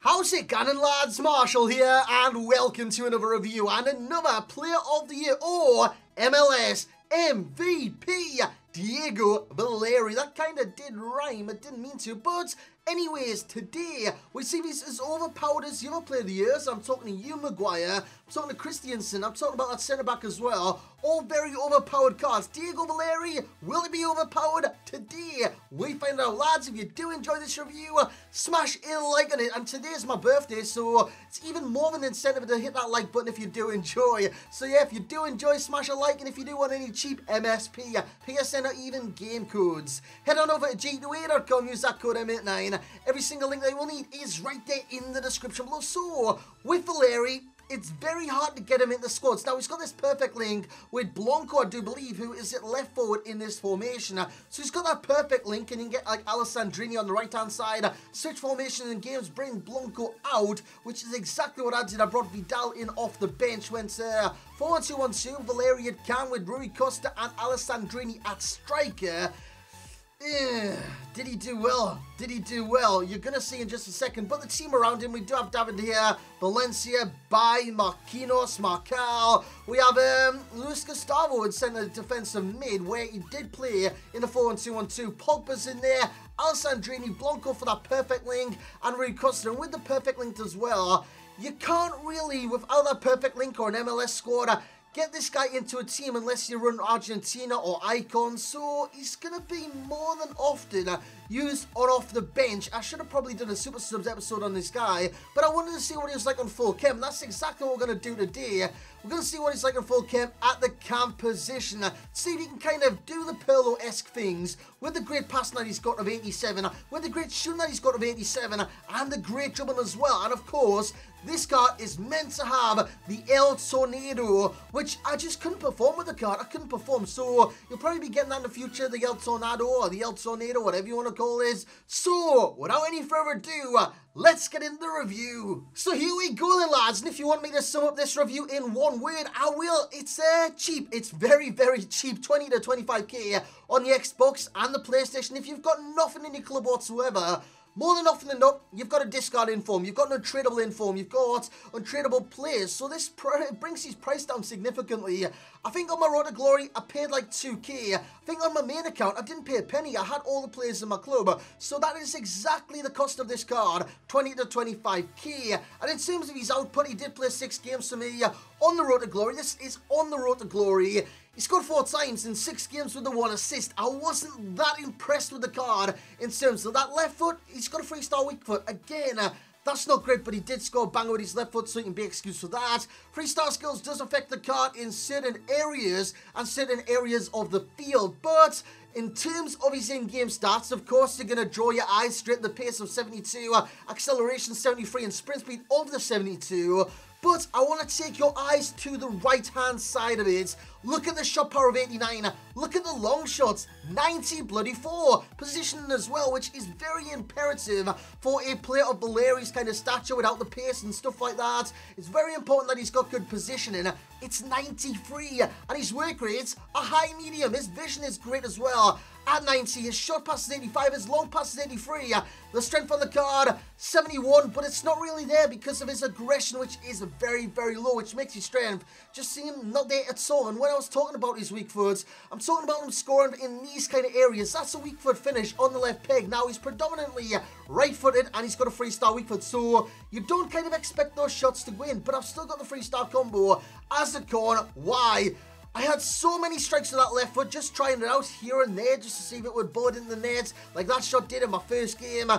How's it going, lads? Marshall here, and welcome to another review and another Player of the Year or MLS MVP, Diego Valeri. That kind of did rhyme, it didn't mean to, but anyways, today we see this as overpowered as the other Player of the Year. So I'm talking to you, Maguire, I'm talking to Christiansen, I'm talking about that centre-back as well. All very overpowered cards. Diego Valeri, will he be overpowered? Today we find out, lads. If you do enjoy this review, smash a like on it. And today's my birthday, so it's even more of an incentive to hit that like button if you do enjoy. So yeah, if you do enjoy, smash a like. And if you do want any cheap MSP, PSN, or even game codes, head on over to g2a.com, use that code M89. Every single link that you will need is right there in the description below. So with Valeri, it's very hard to get him in the squads. Now, he's got this perfect link with Blanco, I do believe, who is at left forward in this formation. So he's got that perfect link, and you can get like Alessandrini on the right-hand side, switch formation in games, bring Blanco out, which is exactly what I did. I brought Vidal in off the bench, went 4-1-2-1-2, Valeri at cam with Rui Costa and Alessandrini at striker. Did he do well? Did he do well? You're going to see in just a second. But the team around him, we do have David here, Valencia, Bay, Marquinhos, Marcal. We have Luis Gustavo in centre defensive mid, where he did play in the 4-1-2-1-2. Pogba's in there, Alessandrini, Blanco for that perfect link, and Rui Costa. And with the perfect link as well, you can't really, without that perfect link or an MLS squad, get this guy into a team unless you run Argentina or Icon, so he's going to be more than often used on off the bench. I should have probably done a Super Subs episode on this guy, but I wanted to see what he was like on full chem. That's exactly what we're going to do today. We're going to see what he's like on full chem at the cam position. See if he can kind of do the Pirlo-esque things with the great passing that he's got of 87, with the great shooting that he's got of 87, and the great dribbling as well. And of course, this card is meant to have the El Tornado, which I just couldn't perform with the card. I couldn't perform, so you'll probably be getting that in the future, the El Tornado or the El Tornado, whatever you want to call it. So, without any further ado, let's get into the review. So here we go then, lads, and if you want me to sum up this review in one word, I will. It's cheap. It's very, very cheap, 20 to 25k on the Xbox and the PlayStation. If you've got nothing in your club whatsoever, more than often than not, you've got a discard inform, you've got an untradeable inform, you've got untradeable players, so this brings his price down significantly. I think on my Road to Glory, I paid like 2k. I think on my main account, I didn't pay a penny. I had all the players in my club, so that is exactly the cost of this card, 20 to 25k. And in terms of his output, he did play 6 games for me on the Road to Glory. This is on the Road to Glory. He scored 4 times in 6 games with the 1 assist. I wasn't that impressed with the card in terms of that left foot. He's got a 3-star weak foot. Again, that's not great, but he did score a banger with his left foot, so he can be excused for that. 3-star skills does affect the card in certain areas and certain areas of the field, but in terms of his in-game stats, of course, you're going to draw your eyes straight at the pace of 72, acceleration 73, and sprint speed of the 72. But I want to take your eyes to the right-hand side of it. Look at the shot power of 89. Look at the long shots, 90-4. Positioning as well, which is very imperative for a player of Valeri's kind of stature without the pace and stuff like that. It's very important that he's got good positioning. It's 93, and his work rates are high-medium. His vision is great as well. At 90, his short pass is 85, his long pass is 83. The strength on the card, 71, but it's not really there because of his aggression, which is very, very low, which makes his strength just seem not there at all. And when I was talking about his weak foots, I'm talking about him scoring in these kind of areas. That's a weak foot finish on the left peg. Now, he's predominantly right-footed, and he's got a 3-star weak foot, so you don't kind of expect those shots to go in, but I've still got the 3-star combo as a corner. Why? I had so many strikes with that left foot, just trying it out here and there, just to see if it would board in the net, like that shot did in my first game.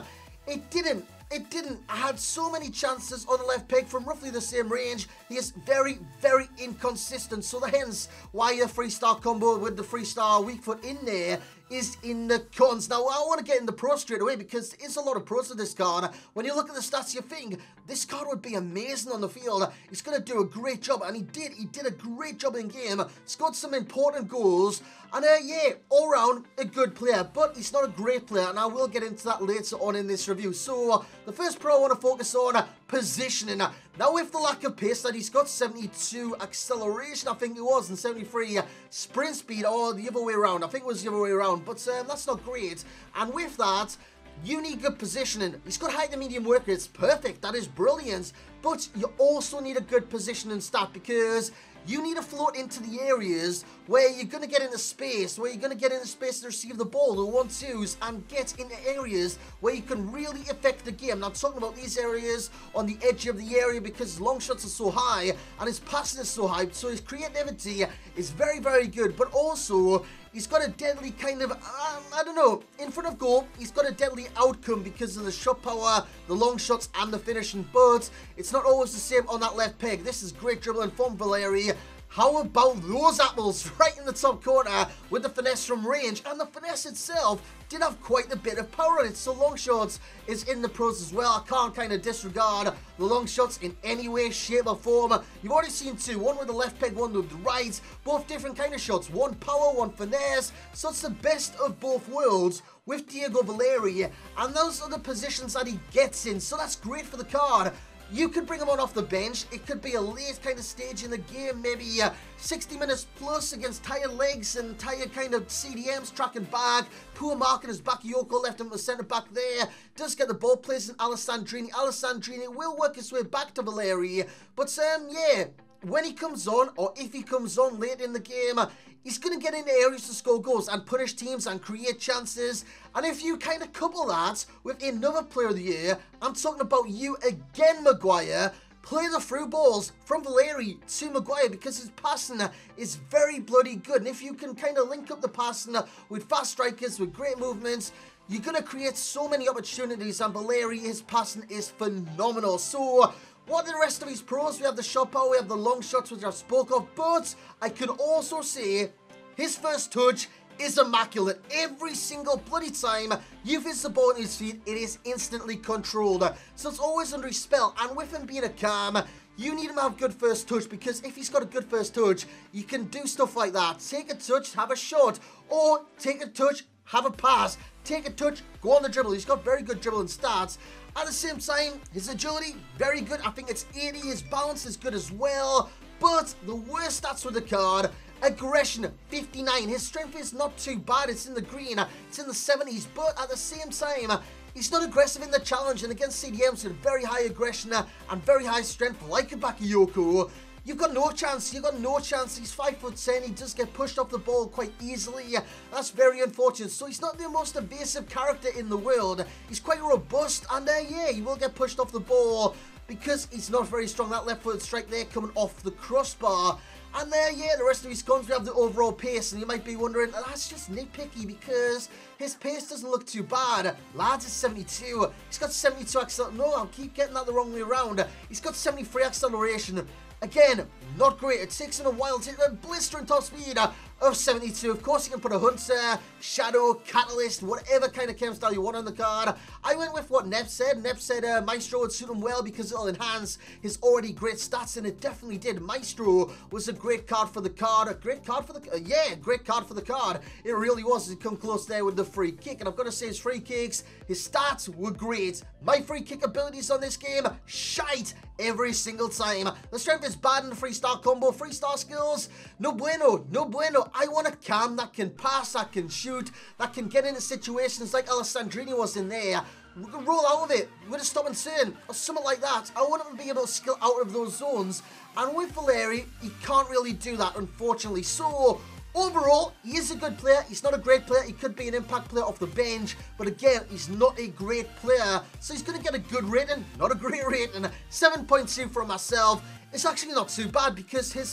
It didn't. It didn't. I had so many chances on the left peg from roughly the same range. He is very, very inconsistent. So hence why your 3-star combo with the 3-star weak foot in there is in the cons. Now, I want to get in the pro straight away because there is a lot of pros to this card. When you look at the stats, you think this card would be amazing on the field. He's going to do a great job, and he did. He did a great job in game. Scored some important goals, and yeah, all round a good player. But he's not a great player, and I will get into that later on in this review. So the first pro I want to focus on, positioning. Now, with the lack of pace that he's got, 72 acceleration, I think it was, and 73 sprint speed, or the other way around. I think it was the other way around, but that's not great. And with that, you need good positioning. He's got high to medium work rate. It's perfect. That is brilliant. But you also need a good positioning stat because you need to float into the areas where you're going to get into space, to receive the ball, the 1-2s, and get into areas where you can really affect the game. Now, I'm talking about these areas on the edge of the area because his long shots are so high and his passing is so high, so his creativity is very, very good. But also, he's got a deadly kind of, I don't know, in front of goal, he's got a deadly outcome because of the shot power, the long shots, and the finishing. But it's not always the same on that left peg. This is great dribbling from Valeri. How about those apples right in the top corner with the finesse from range? And the finesse itself did have quite a bit of power in it. So long shots is in the pros as well. I can't kind of disregard the long shots in any way, shape or form. You've already seen two. One with the left peg, one with the right. Both different kind of shots. One power, one finesse. So it's the best of both worlds with Diego Valeri. And those are the positions that he gets in. So that's great for the card. You could bring him on off the bench. It could be a late kind of stage in the game, maybe 60 minutes plus against tired legs and tired kind of CDMs tracking back. Poor marking his Bakayoko, left him to the centre back there. Does get the ball, plays in Alessandrini. Alessandrini will work his way back to Valeri. But yeah, when he comes on, or if he comes on late in the game, he's going to get into areas to score goals and punish teams and create chances. And if you kind of couple that with another player of the year, I'm talking about you again, Maguire. Play the through balls from Valeri to Maguire because his passing is very bloody good. And if you can kind of link up the passing with fast strikers, with great movements, you're going to create so many opportunities. And Valeri, his passing is phenomenal. So what are the rest of his pros? We have the shot power, we have the long shots, which I spoke of, but I can also say his first touch is immaculate. Every single bloody time you visit the ball in his feet, it is instantly controlled. So it's always under his spell, and with him being a cam, you need him to have good first touch, because if he's got a good first touch, you can do stuff like that. Take a touch, have a shot, or take a touch, have a pass. Take a touch, go on the dribble. He's got very good dribbling stats. At the same time, his agility, very good. I think it's 80. His balance is good as well. But the worst stats with the card, aggression, 59. His strength is not too bad. It's in the green. It's in the 70s. But at the same time, he's not aggressive in the challenge. And against CDMs with very high aggression and very high strength, like a Bakayoko, you've got no chance. You've got no chance. He's 5'10". He does get pushed off the ball quite easily. That's very unfortunate. So he's not the most evasive character in the world. He's quite robust. And yeah, he will get pushed off the ball because he's not very strong. That left-footed strike there coming off the crossbar. And there, yeah, the rest of his guns, we have the overall pace. And you might be wondering, that's just nitpicky because his pace doesn't look too bad. Lads is 72. He's got 72 acceleration. No, I'll keep getting that the wrong way around. He's got 73 acceleration. Again, not great. It takes him a while to hit a blistering top speed of 72. Of course, you can put a Hunter, Shadow, Catalyst, whatever kind of chem style you want on the card. I went with what Nev said. Nev said Maestro would suit him well because it'll enhance his already great stats, and it definitely did. Maestro was a great card for the card. A great card for the... yeah, great card for the card. It really was. It come close there with the free kick, and I've got to say his free kicks, his stats were great. My free kick abilities on this game, shite every single time. The strength is bad in the freestyle combo. Freestyle skills, no bueno, no bueno. I want a cam that can pass, that can shoot, that can get into situations like Alessandrini was in there. We can roll out of it with a stop and turn or something like that. I want him to be able to skill out of those zones. And with Valeri, he can't really do that, unfortunately. So overall, he is a good player. He's not a great player. He could be an impact player off the bench. But again, he's not a great player. So he's going to get a good rating, not a great rating. 7.2 for myself. It's actually not too bad because his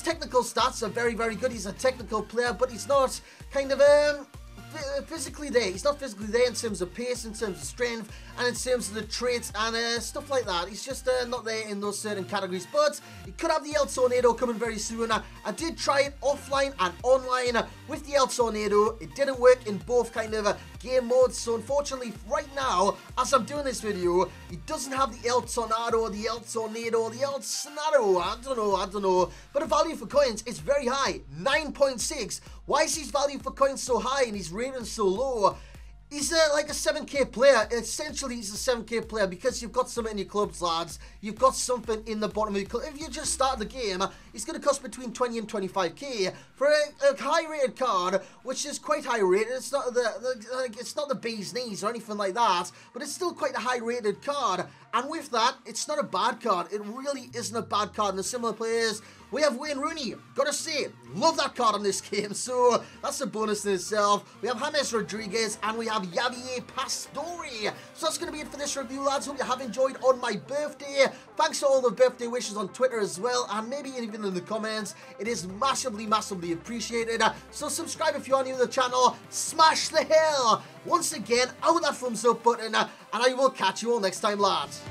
technical stats are very, very good. He's a technical player, but he's not kind of physically there. He's not physically there in terms of pace, in terms of strength, and in terms of the traits and stuff like that. He's just not there in those certain categories. But he could have the El Tornado coming very soon. I did try it offline and online with the El Tornado. It didn't work in both kind of game modes. So unfortunately, right now, as I'm doing this video, he doesn't have the El Tornado, the El Tornado, the El Sonado. I don't know. But the value for coins is very high, 9.6. Why is his value for coins so high and his rating so low? He's like a 7k player. Essentially, he's a 7k player because you've got something in your clubs, lads. You've got something in the bottom of your club. If you just start the game, he's going to cost between 20 and 25k for a high-rated card, which is quite high-rated. It's not it's not the bee's knees or anything like that, but it's still quite a high-rated card. And with that, it's not a bad card. It really isn't a bad card. And the similar players, we have Wayne Rooney. Gotta say, love that card on this game. So that's a bonus in itself. We have James Rodriguez and we have Javier Pastore. So that's going to be it for this review, lads. Hope you have enjoyed on my birthday. Thanks to all the birthday wishes on Twitter as well, and maybe even in the comments. It is massively, massively appreciated. So subscribe if you are new to the channel. Smash the hell once again out with that thumbs up button, and I will catch you all next time, lads.